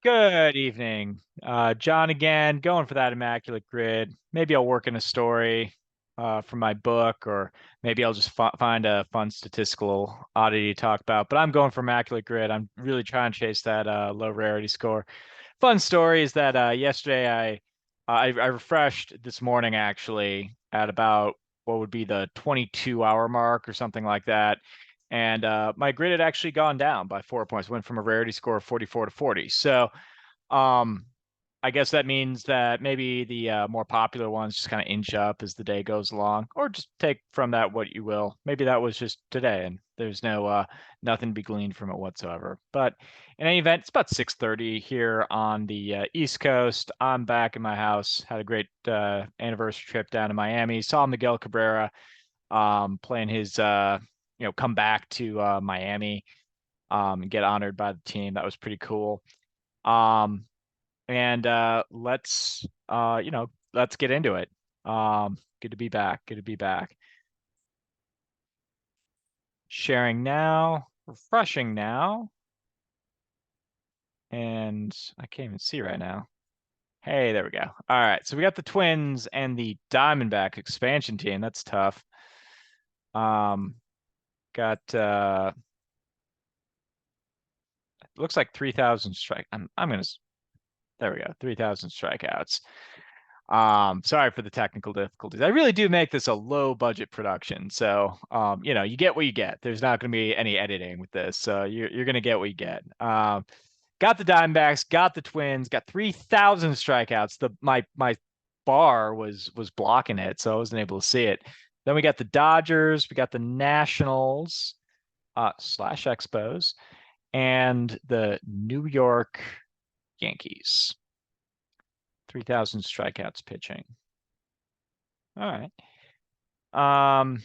Good evening. John again, going for that Immaculate Grid. Maybe I'll work in a story from my book, or maybe I'll just find a fun statistical oddity to talk about. But I'm going for Immaculate Grid. I'm really trying to chase that low rarity score. Fun story is that yesterday I refreshed this morning actually at about what would be the 22-hour mark or something like that. And my grid had actually gone down by 4 points, went from a rarity score of 44 to 40. So um, I guess that means that maybe the more popular ones just kind of inch up as the day goes along, or just take from that what you will. Maybe that was just today, and there's nothing to be gleaned from it whatsoever. But in any event, it's about 6:30 here on the East Coast. I'm back in my house. Had a great anniversary trip down to Miami. Saw Miguel Cabrera playing his come back to Miami and get honored by the team. That was pretty cool. Um, and let's get into it. Good to be back. Good to be back. Sharing now, refreshing now, and I can't even see right now. Hey, there we go. All right, so we got the Twins and the Diamondback expansion team. That's tough. Um, got looks like 3,000 strike. I'm gonna. There we go. 3,000 strikeouts. Sorry for the technical difficulties. I really do make this a low budget production. So, you get what you get. There's not going to be any editing with this. So you're going to get what you get. Got the Diamondbacks, got the Twins, got 3,000 strikeouts. My bar was blocking it, so I wasn't able to see it. Then we got the Dodgers, we got the Nationals, slash Expos, and the New York Yankees. 3,000 strikeouts pitching. All right.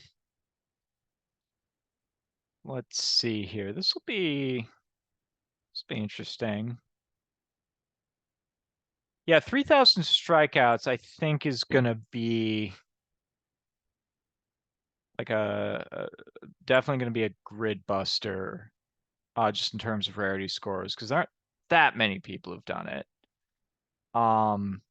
Let's see here. This will be interesting. Yeah, 3,000 strikeouts, I think, is gonna be like definitely gonna be a grid buster, just in terms of rarity scores, because there aren't that many people who've done it. Um,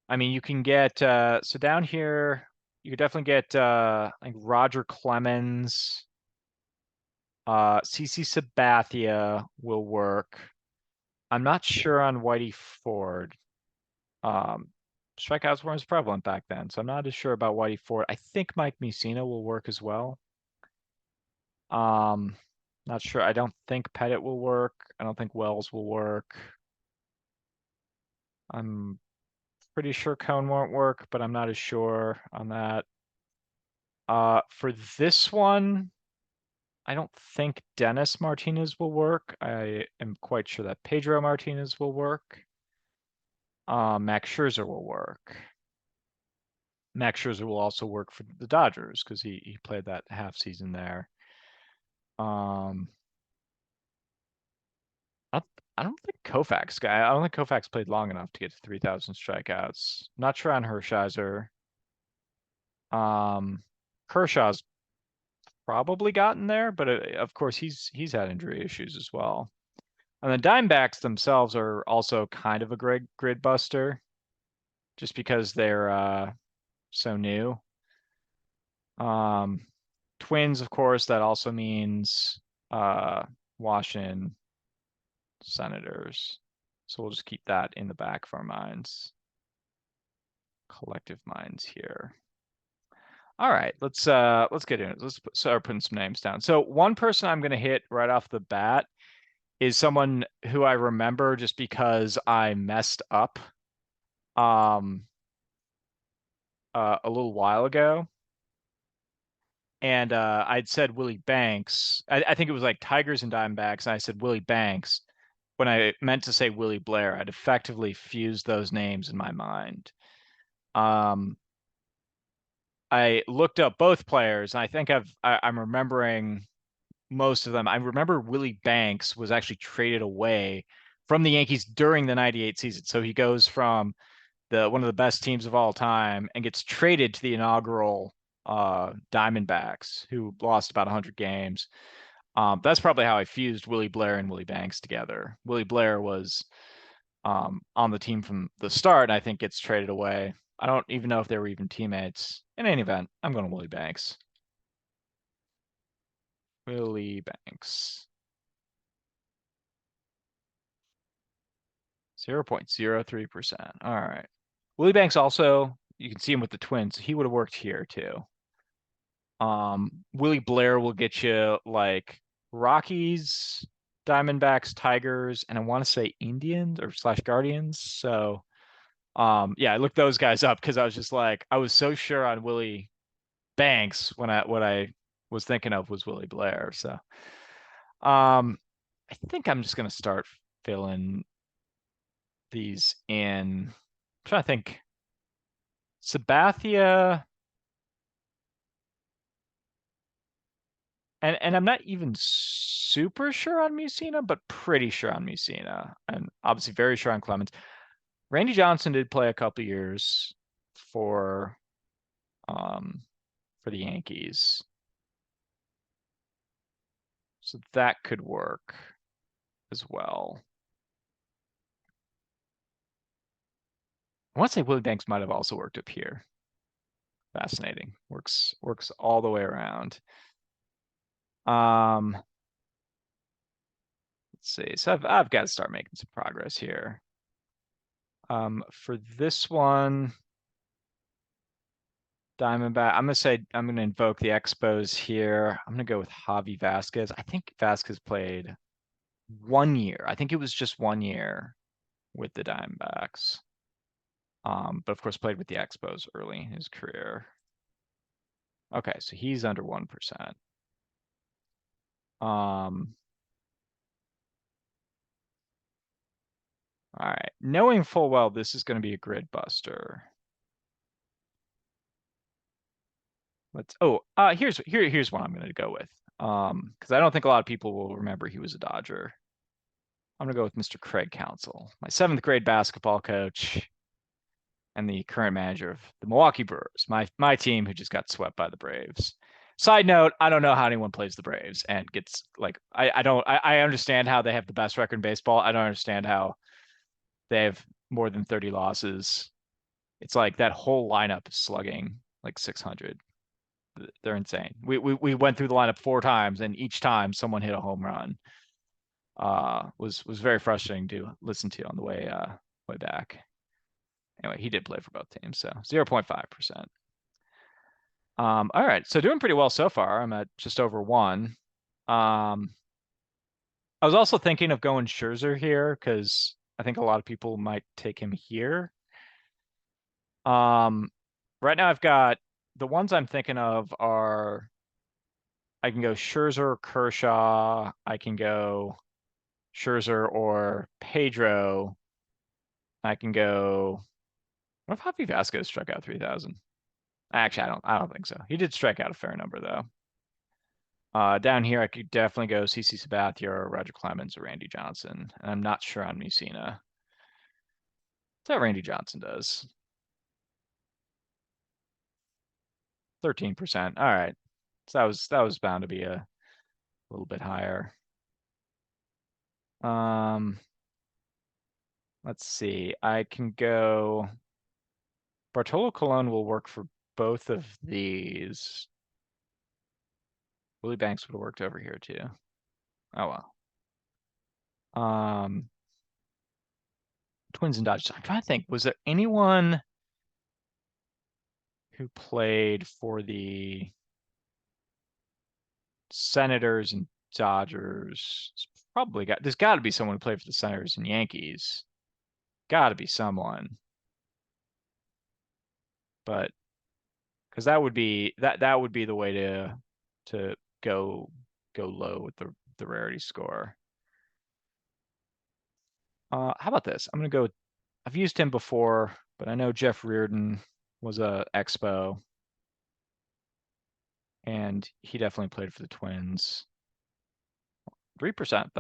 I mean, you can get so down here, you could definitely get like Roger Clemens, CC Sabathia will work. I'm not sure on Whitey Ford. Um, Strikeouts weren't as prevalent back then, so I'm not as sure about Whitey Ford. I think Mike Mussina will work as well. Um, Not sure. I don't think Pettit will work. I don't think Wells will work. I'm pretty sure Cone won't work, but I'm not as sure on that. For this one, I don't think Dennis Martinez will work. I am quite sure that Pedro Martinez will work. Max Scherzer will work. Max Scherzer will also work for the Dodgers because he played that half season there. Um, I don't, I don't think Koufax guy. I don't think Koufax played long enough to get to 3,000 strikeouts. Not sure on Hershiser. Um, Kershaw's probably gotten there, but of course he's had injury issues as well. And the Dimebacks themselves are also kind of a grid buster, just because they're so new. Um, Twins, of course, that also means Washington Senators. So we'll just keep that in the back of our minds, collective minds here. All right, let's get in it. Let's start putting some names down. So one person I'm going to hit right off the bat is someone who I remember just because I messed up um a little while ago. And I'd said Willie Banks. I think it was like Tigers and Diamondbacks, and I said Willie Banks when I meant to say Willie Blair. I'd effectively fused those names in my mind. Um, I looked up both players, and I think I'm remembering most of them. I remember Willie Banks was actually traded away from the Yankees during the '98 season. So he goes from the one of the best teams of all time and gets traded to the inaugural Diamondbacks, who lost about 100 games. That's probably how I fused Willie Blair and Willie Banks together. Willie Blair was on the team from the start, and I think gets traded away. I don't even know if they were even teammates. In any event, I'm going to Willie Banks. Willie Banks. 0.03%. All right. Willie Banks also, you can see him with the Twins. He would have worked here too. Willie Blair will get you like Rockies, Diamondbacks, Tigers, and I want to say Indians or slash Guardians. So, yeah, I looked those guys up because I was just like, I was so sure on Willie Banks when what I was thinking of was Willie Blair. So, I think I'm just gonna start filling these in. I'm trying to think. Sabathia, and I'm not even super sure on Musina, but pretty sure on Musina, and obviously very sure on Clemens. Randy Johnson did play a couple years for um for the Yankees, so that could work as well. I want to say Willie Banks might have also worked up here. Fascinating. Works all the way around. Um, let's see. So I've got to start making some progress here. For this one, Diamondback, I'm gonna say I'm gonna invoke the Expos here. I'm gonna go with Javi Vasquez. I think Vasquez played 1 year. I think it was just 1 year with the Diamondbacks. But of course played with the Expos early in his career. Okay, so he's under 1%. All right. Knowing full well this is going to be a grid buster. Here's one I'm going to go with. Because I don't think a lot of people will remember he was a Dodger. I'm going to go with Mr. Craig Counsell, my 7th grade basketball coach and the current manager of the Milwaukee Brewers, my team who just got swept by the Braves. Side note, I don't know how anyone plays the Braves and gets like I understand how they have the best record in baseball. I don't understand how they have more than 30 losses. It's like that whole lineup is slugging like 600. They're insane. We went through the lineup 4 times, and each time someone hit a home run. Was very frustrating to listen to on the way back. Anyway, he did play for both teams, so 0.5%. All right, so doing pretty well so far. I'm at just over 1. Um, I was also thinking of going Scherzer here because I think a lot of people might take him here. Right now I've got the ones I'm thinking of are I can go Scherzer, Kershaw. I can go Scherzer or Pedro. I can go. What if Javi Vasquez struck out 3,000? Actually, I don't think so. He did strike out a fair number though. Down here, I could definitely go CC Sabathia or Roger Clemens or Randy Johnson. And I'm not sure on Musina. That's what Randy Johnson does. 13%. All right. So that was bound to be a little bit higher. Um, let's see. I can go. Bartolo Colon will work for both of these. Willie Banks would have worked over here too. Oh well. Um, Twins and Dodgers. I'm trying to think. Was there anyone who played for the Senators and Dodgers? There's got to be someone who played for the Senators and Yankees. Got to be someone. But because that would be the way to go low with the rarity score. How about this? I'm gonna go. I've used him before, but I know Jeff Reardon was a Expo, and he definitely played for the Twins. 3%.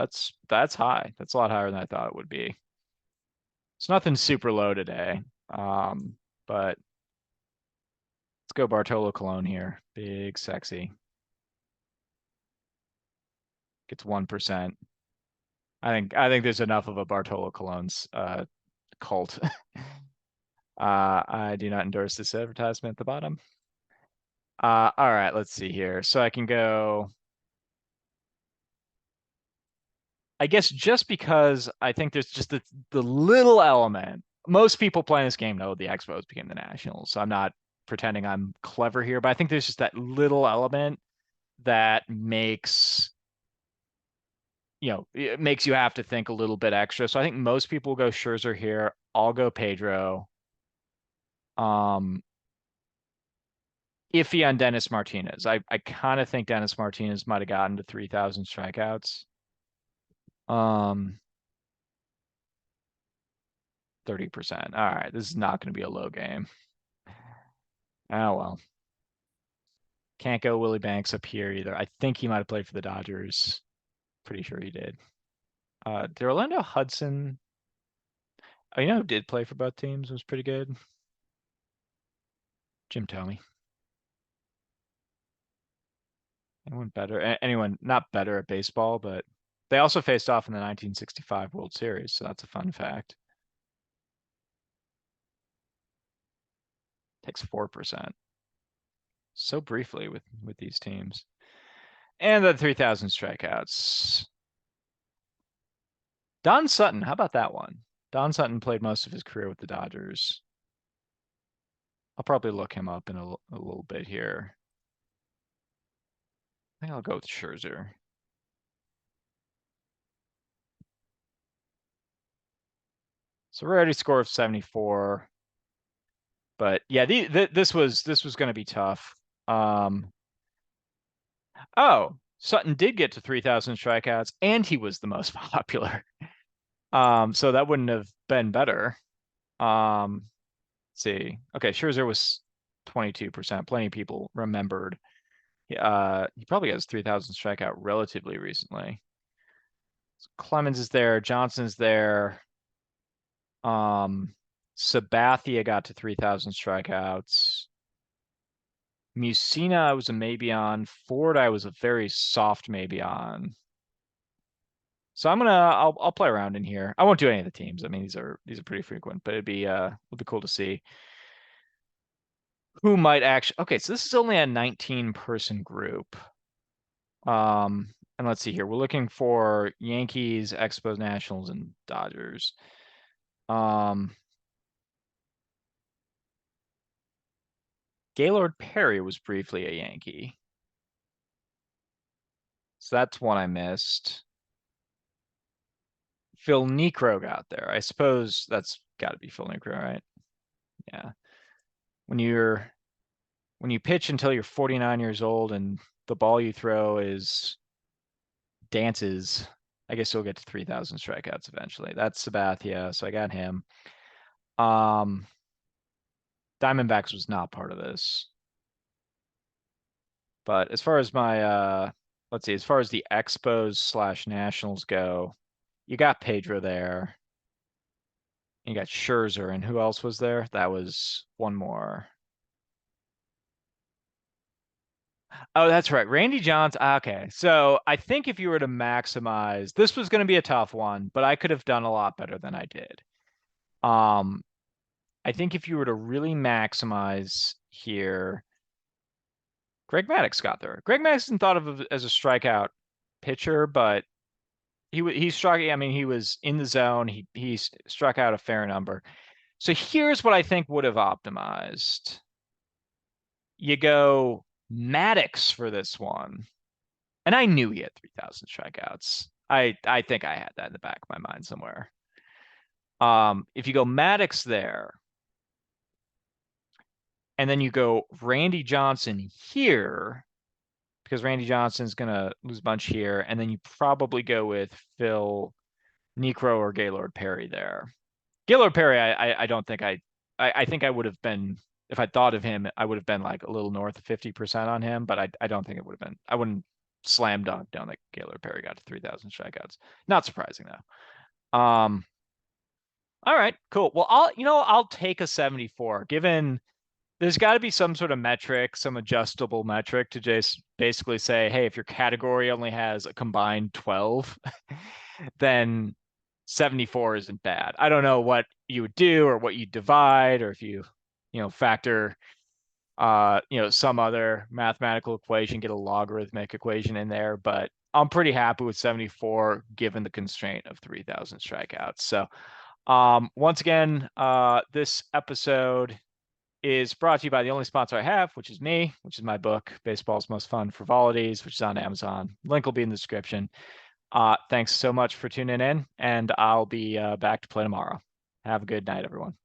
That's high. That's a lot higher than I thought it would be. It's nothing super low today. But let's go Bartolo Colon here. Big, sexy. gets 1%. I think there's enough of a Bartolo Colon's cult. I do not endorse this advertisement at the bottom. All right, let's see here. So I can go, I guess just because I think there's just the little element. Most people playing this game know the Expos became the Nationals, so I'm not pretending I'm clever here, but I think there's just that little element that it makes you have to think a little bit extra. So I think most people go Scherzer here. I'll go Pedro. Um, Iffy on Dennis Martinez. I kind of think Dennis Martinez might have gotten to 3,000 strikeouts. 30%. All right, this is not going to be a low game. Oh well. Can't go Willie Banks up here either. I think he might have played for the Dodgers. Pretty sure he did. Did Orlando Hudson? Oh, did play for both teams. Was pretty good. Jim Thome. Anyone better? Anyone not better at baseball, but they also faced off in the 1965 World Series, so that's a fun fact. Takes 4%. So briefly with these teams. And the 3,000 strikeouts. Don Sutton, how about that one? Don Sutton played most of his career with the Dodgers. I'll probably look him up in a little bit here. I think I'll go with Scherzer. So Rarity score of 74. But yeah, this was going to be tough. Oh, Sutton did get to 3,000 strikeouts, and he was the most popular. So that wouldn't have been better. Let's see. Okay, Scherzer was 22%. Plenty of people remembered. He probably has 3,000 strikeout relatively recently. So Clemens is there. Johnson's there. Sabathia got to 3,000 strikeouts. Musina I was a maybe on. Ford I was a very soft maybe on. So I'll play around in here. I won't do any of the teams. I mean these are pretty frequent, but it'll be cool to see who might actually. Okay, so this is only a 19-person group. And let's see here. We're looking for Yankees, Expos, Nationals, and Dodgers. Gaylord Perry was briefly a Yankee. So that's one I missed. Phil Niekro got there. I suppose that's got to be Phil Niekro, right? Yeah. When you pitch until you're 49 years old and the ball you throw is dances, I guess you'll get to 3,000 strikeouts eventually. That's Sabathia, so I got him. Diamondbacks was not part of this. But as far as my let's see, as far as the Expos / Nationals go, you got Pedro there. You got Scherzer, and who else was there? That was one more. Oh, that's right. Randy Johnson. Okay. So I think if you were to maximize, this was going to be a tough one, but I could have done a lot better than I did. Um, I think if you were to really maximize here, Greg Maddux got there. Greg Maddux isn't thought of as a strikeout pitcher, but he struck. I mean, he was in the zone. He struck out a fair number. So here's what I think would have optimized. You go Maddox for this one. And I knew he had 3,000 strikeouts. I think I had that in the back of my mind somewhere. If you go Maddox there, and then you go Randy Johnson here, because Randy Johnson's gonna lose a bunch here, and then you probably go with Phil Niekro or Gaylord Perry there. Gaylord Perry, I don't think I think I would have been, if I thought of him, I would have been like a little north of 50% on him, but I don't think it would have been. I wouldn't slam dunk down that Gaylord Perry got to 3,000 strikeouts. Not surprising though. All right, cool. Well, I'll take a 74 given there's got to be some sort of metric, some adjustable metric to just basically say, hey, if your category only has a combined 12, then 74 isn't bad. I don't know what you would do or what you divide, or if you factor some other mathematical equation, get a logarithmic equation in there, but I'm pretty happy with 74 given the constraint of 3,000 strikeouts. So, once again, this episode is brought to you by the only sponsor I have, which is me, which is my book, Baseball's Most Fun Frivolities, which is on Amazon. Link will be in the description. Thanks so much for tuning in, and I'll be back to play tomorrow. Have a good night, everyone.